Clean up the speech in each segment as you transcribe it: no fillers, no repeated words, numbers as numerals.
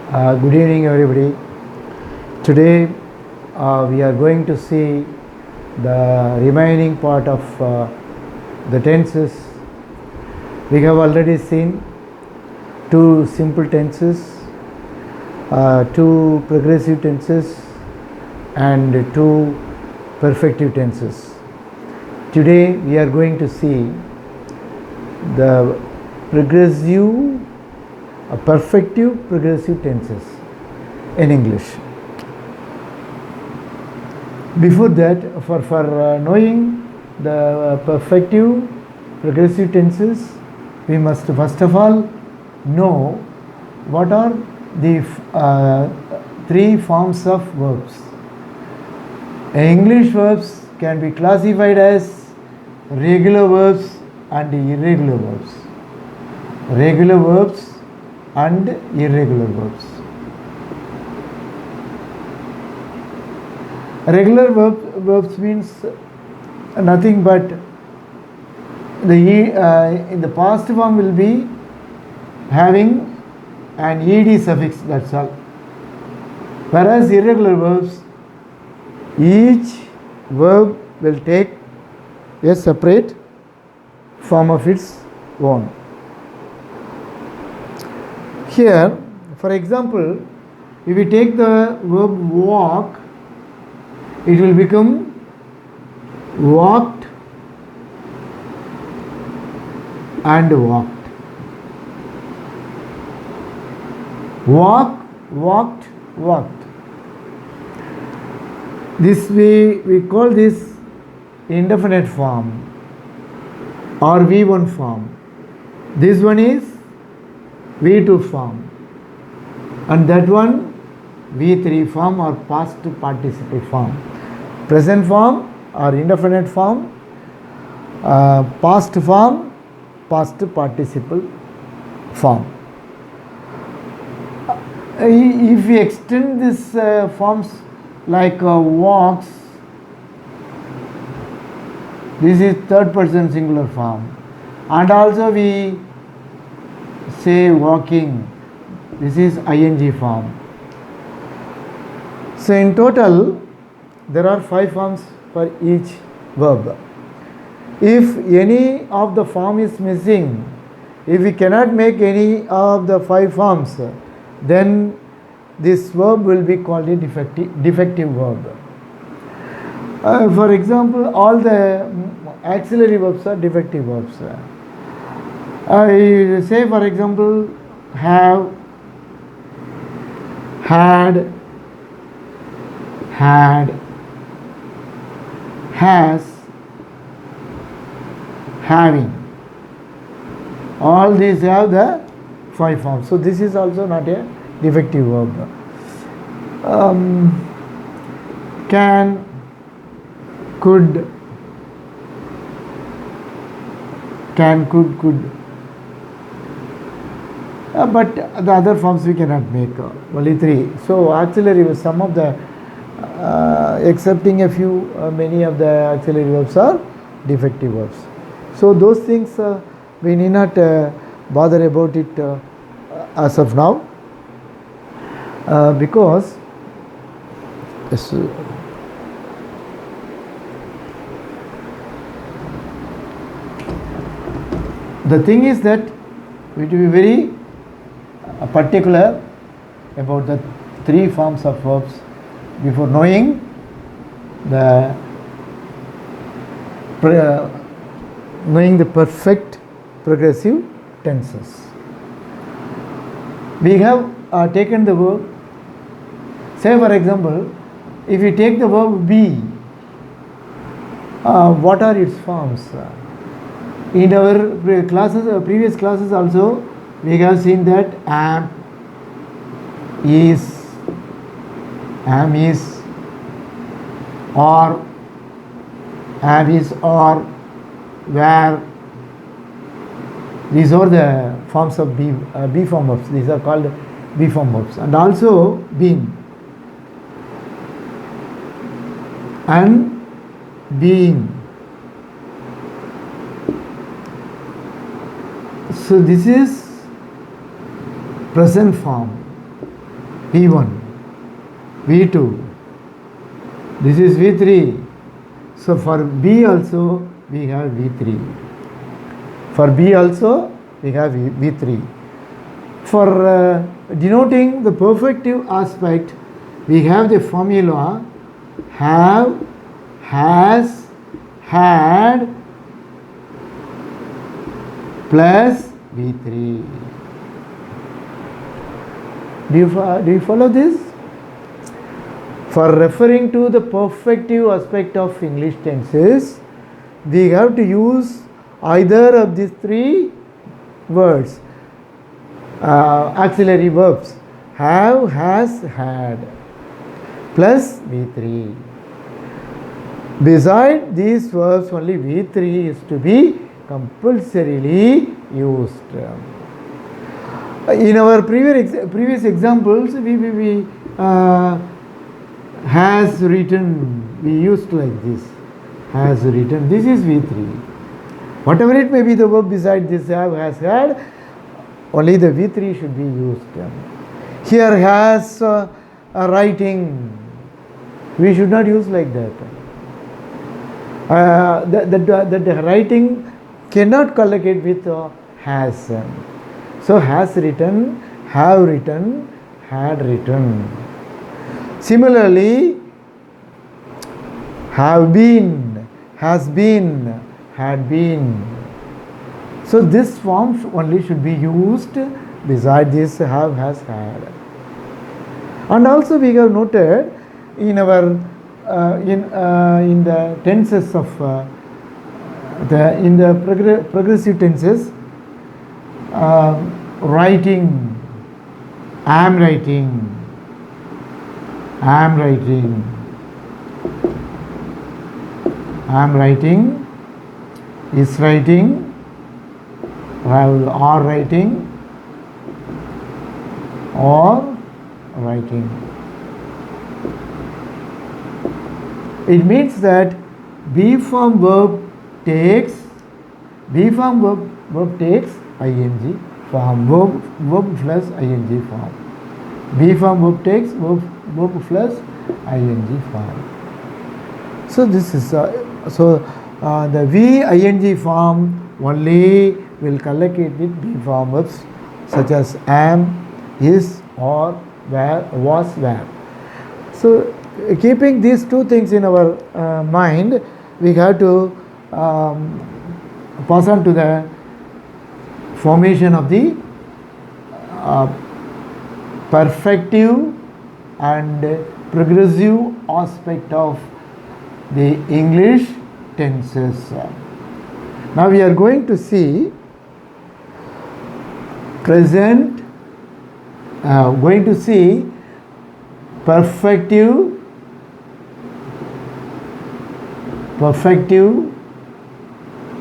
Good evening, everybody. Today we are going to see the remaining part of the tenses. We have already seen two simple tenses, two progressive tenses, and two perfective tenses. Today we are going to see the progressive, perfective progressive tenses in English. Before that, for knowing the perfective progressive tenses, we must first of all know what are the three forms of verbs. English verbs can be classified as regular verbs and irregular verbs. Regular verbs and irregular verbs. Regular verbs means nothing but in the past form will be having an ed suffix, that's all. Whereas irregular verbs, each verb will take a separate form of its own. Here, for example, if we take the verb walk, it will become walked and walked. Walk, walked, walked. This we call this indefinite form or V1 form. This one is V2 form, and that one V3 form or past participle form. Present form or indefinite form, past form, past participle form. If we extend these forms like walks, this is third person singular form, and also we say walking, this is ing form. So in total there are 5 forms for each verb. If any of the form is missing, if we cannot make any of the 5 forms, then this verb will be called a defective verb. For example, all the auxiliary verbs are defective verbs. I say, for example, have, had, has, having. All these have the 5 forms. So this is also not a defective verb. Can, could, could. But the other forms we cannot make, only 3. So auxiliary, some of the excepting a few, many of the auxiliary verbs are defective verbs. So those things we need not bother about it as of now, because the thing is that we have to be very particular about the 3 forms of verbs before knowing the perfect progressive tenses. We have taken the verb. Say, for example, if we take the verb be, what are its forms? In our previous classes also, we have seen that am is, or, am is, or, where. These are the forms of B form verbs. These are called B form verbs. And also been and being. So this is present form. P1, V2, this is V3. So for B also we have V3. For B also we have V3. For denoting the perfective aspect, we have the formula have, has, had plus V3. Do you follow this? For referring to the perfective aspect of English tenses, we have to use either of these three words, auxiliary verbs, have, has, had, plus V3. Beside these verbs, only V3 is to be compulsorily used. In our previous examples, we has written, we used like this, has written, this is V3. Whatever it may be the verb beside this have, has, had, only the V3 should be used. Here has writing, we should not use like that. The writing cannot collocate with has. So has written, have written, had written. Similarly, have been, has been, had been. So this form only should be used beside this have, has, had. And also we have noted in our in the tenses of in the progressive tenses, writing, am writing, am writing, am writing, is writing, are writing, or writing. It means that B form verb takes ing form, verb plus ing form. B form verb takes verb plus ing form. So this is the V ing form only will collocate with B form verbs such as am, is, or, where, was, where. So keeping these two things in our mind, we have to pass on to the formation of the perfective and progressive aspect of the English tenses. Now we are going to see present, going to see perfective,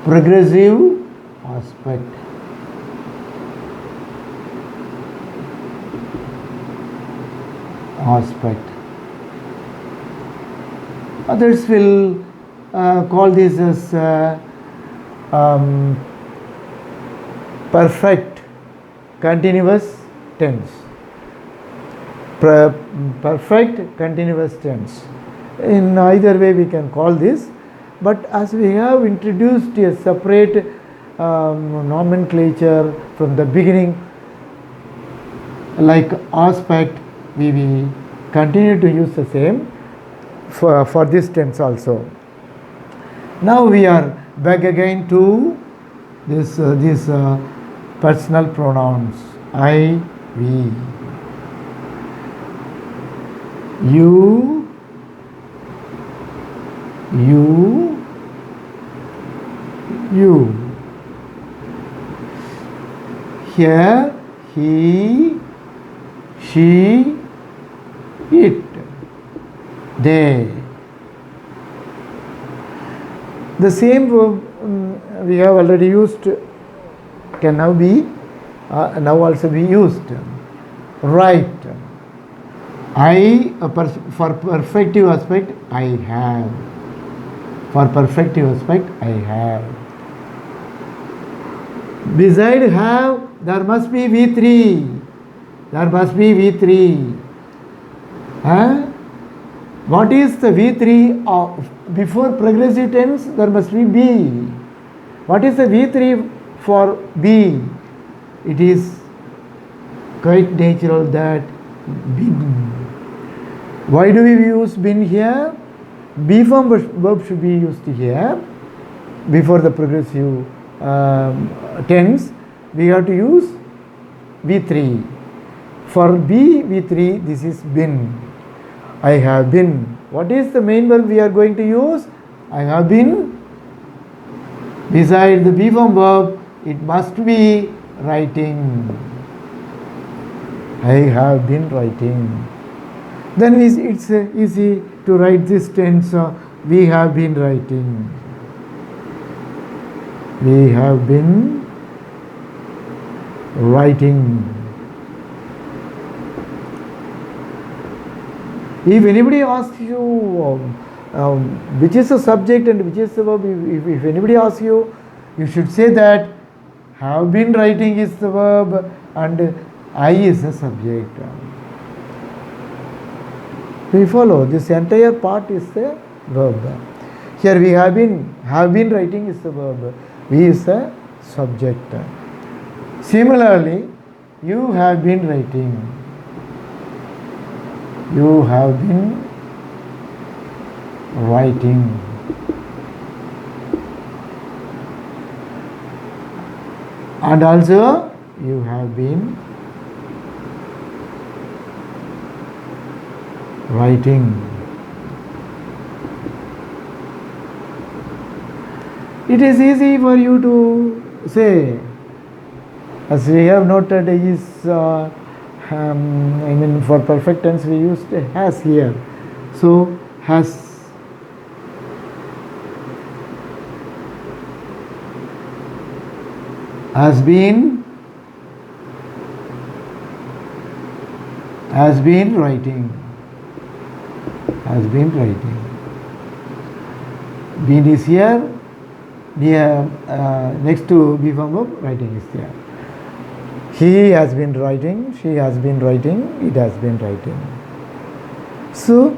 progressive aspect. Others will call this as perfect continuous tense. Perfect continuous tense. In either way we can call this, but as we have introduced a separate nomenclature from the beginning, like aspect, we will continue to use the same for this tense also. Now we are back again to these personal pronouns I, we. You, here, he, she, it, they. The same verb we have already used can now be now also be used. Right. For perfective aspect I have. For perfective aspect I have. Beside have there must be V3. There must be V3. Huh? What is the V3 of before progressive tense? There must be B. What is the V3 for B? It is quite natural that been. Why do we use been here? B form verb should be used here before the progressive tense. We have to use V3. For B, V3, this is been. I have been. What is the main verb we are going to use? I have been. Beside the be form verb, it must be writing. I have been writing. Then it's easy to write this tense. We have been writing. We have been writing. If anybody asks you which is the subject and which is the verb, if anybody asks you, you should say that have been writing is the verb and I is the subject. We follow, this entire part is the verb. Here we have been writing is the verb, we is the subject. Similarly, you have been writing. You have been writing. And also you have been writing. It is easy for you to say, as we have noted, is for perfect tense we used has here. So has been writing. Has been writing. Been is here. Next to be form of writing is there. He has been writing, she has been writing, it has been writing. So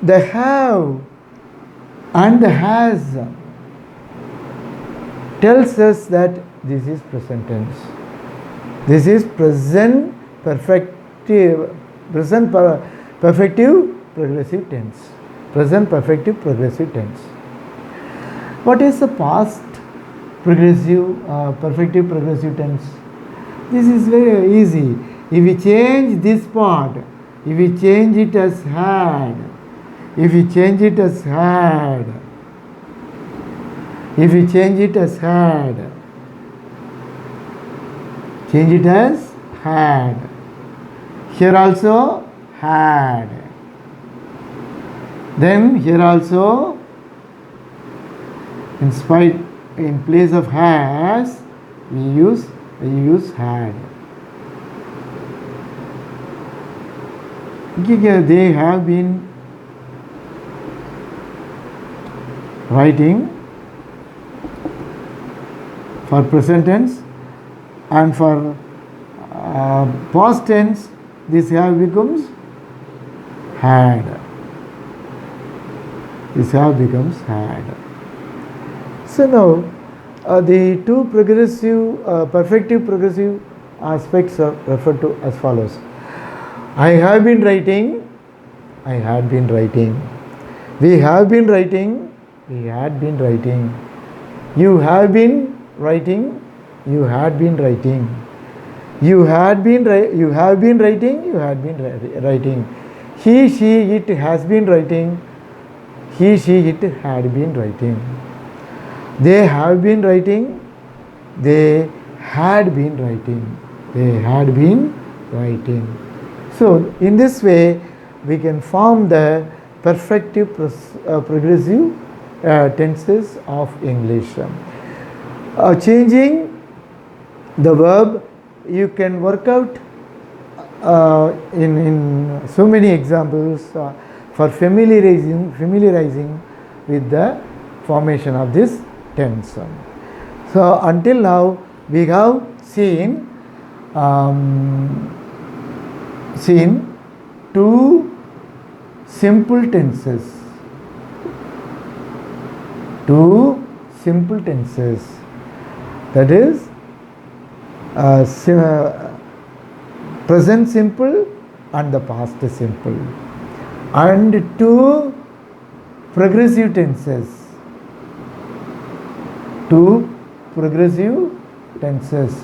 the have and the has tells us that this is present tense. This is present perfective progressive tense. Present perfective progressive tense. What is the past perfective progressive tense? This is very easy. If we change this part, if we change it as had, if we change it as had, if we change it as had, change it as had. Here also had. Then here also, in place of has, we use had. They have been writing for present tense, and for past tense this have becomes had. This have becomes had. So now the two perfective progressive aspects are referred to as follows. I have been writing, I had been writing. We have been writing, we had been writing. You have been writing, you had been writing. You have been writing, you had been writing. He, she, it has been writing. He, she, it had been writing. They have been writing. They had been writing. They had been writing. So in this way we can form the perfective progressive tenses of English. Changing the verb, you can work out in so many examples for familiarizing with the formation of this tense. So until now we have seen two simple tenses. Two simple tenses. That is present simple and the past simple. And two progressive tenses. Two progressive tenses.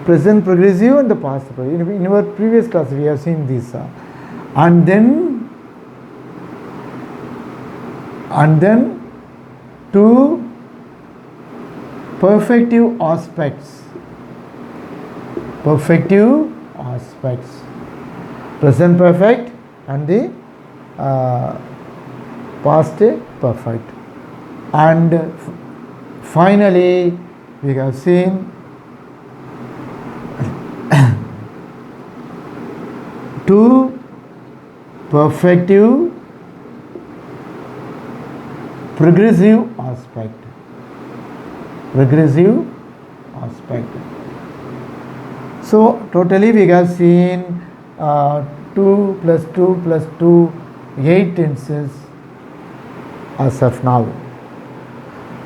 Present progressive and the past progressive. In our previous class we have seen this. And then two perfective aspects. Perfective aspects. Present perfect and the past perfect. And finally we have seen two perfective progressive aspect. Progressive aspect. So totally we have seen 2 plus 2 plus 2, 8 tenses as of now.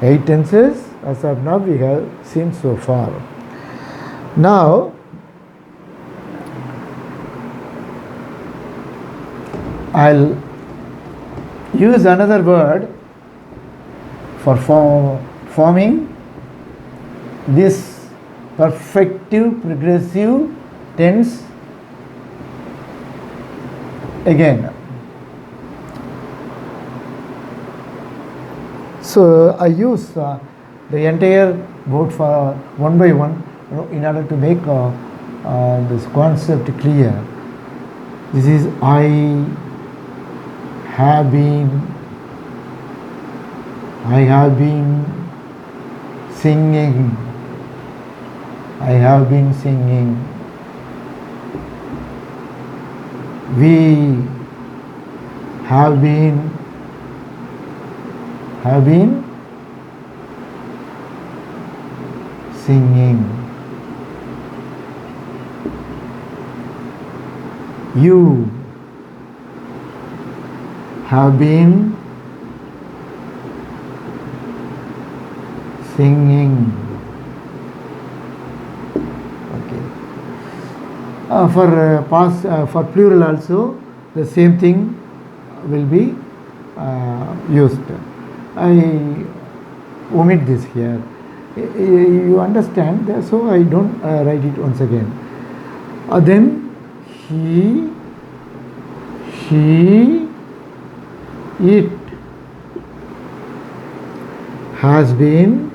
8 tenses as of now we have seen so far. Now I'll use another word for forming this perfective progressive tense again. So I use the entire board for one by one in order to make this concept clear. This is I have been singing. I have been singing. We have been singing. You have been singing. Okay. For past, for plural also the same thing will be used. I omit this here. You understand? So I don't write it once again. Then he, it has been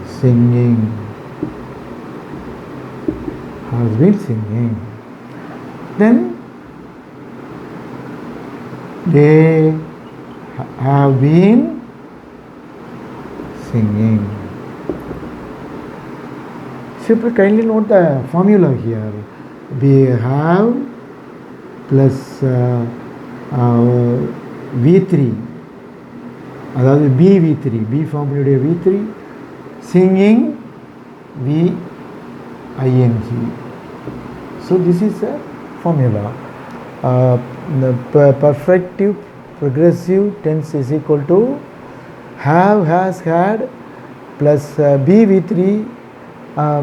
singing. Has been singing. Then they have been singing. Simply kindly note the formula here. We have plus V3, அதாவது BV3, B ஃபார்முடைய V3, singing VING. So this is a formula. The perfective progressive tense is equal to have, has, had plus BV3,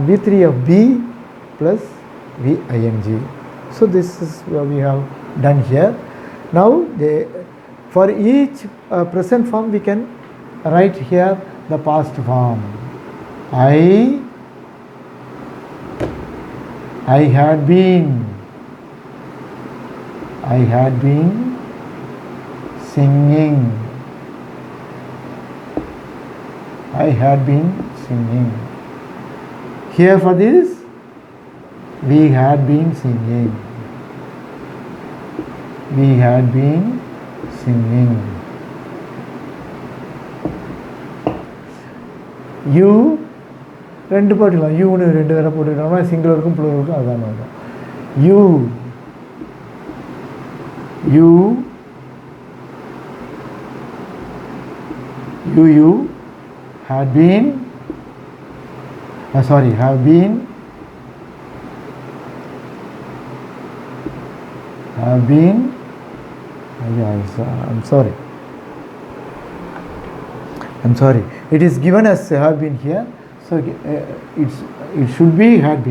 V3 of B plus VING. So this is what we have done here. Now for each present form we can write here the past form. I had been singing. I had been singing. Here for this, we had been singing. We had been singing. You ரெண்டு போட்டுக்கலாம். யூன்னு ரெண்டு தடவை போட்டுக்கிட்டோம்னா சிங்குலருக்கும் ப்ளூரலுக்கும் அதான் வரும். You had been have been have been, yes, I'm sorry, it is given as have been here, so it should be had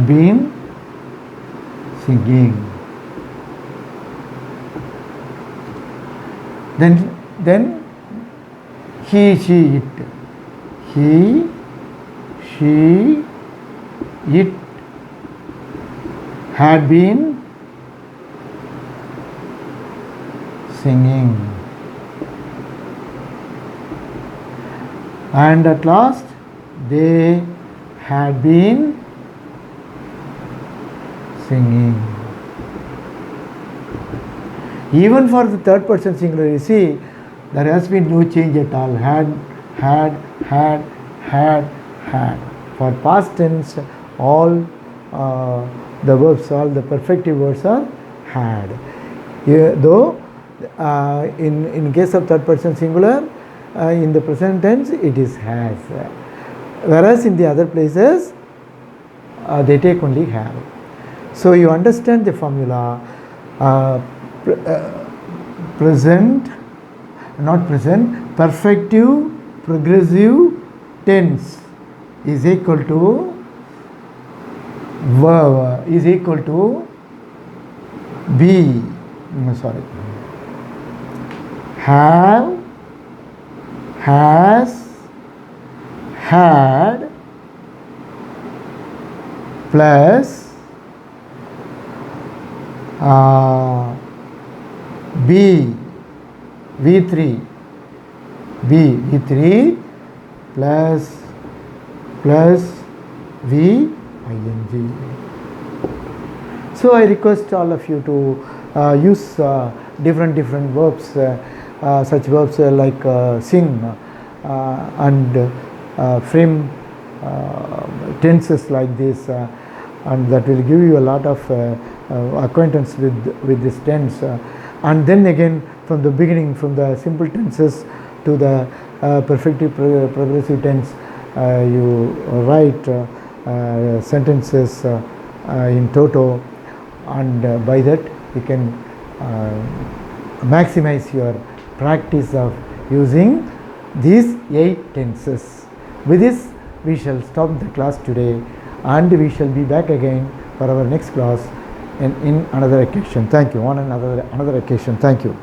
been singing. Then he, she, it had been singing. And at last they had been singing. Even for the third person singular, you see, there has been no change at all. Had. For past tense, all the verbs, all the perfective words are had. Though in case of third person singular, in the present tense it is has. Whereas in the other places, they take only have. So you understand the formula. Perfective progressive tense is equal to verb is equal to be, have, has, had plus be, V3 plus V ing. So I request all of you to use different verbs, such verbs like sing and frame tenses like this, and that will give you a lot of acquaintance with this tense. And then again, from the beginning, from the simple tenses to the perfective progressive tense, you write sentences in toto, and by that you can maximize your practice of using these 8 tenses. With this, we shall stop the class today, and we shall be back again for our next class in another occasion. Thank you. On another occasion. Thank you.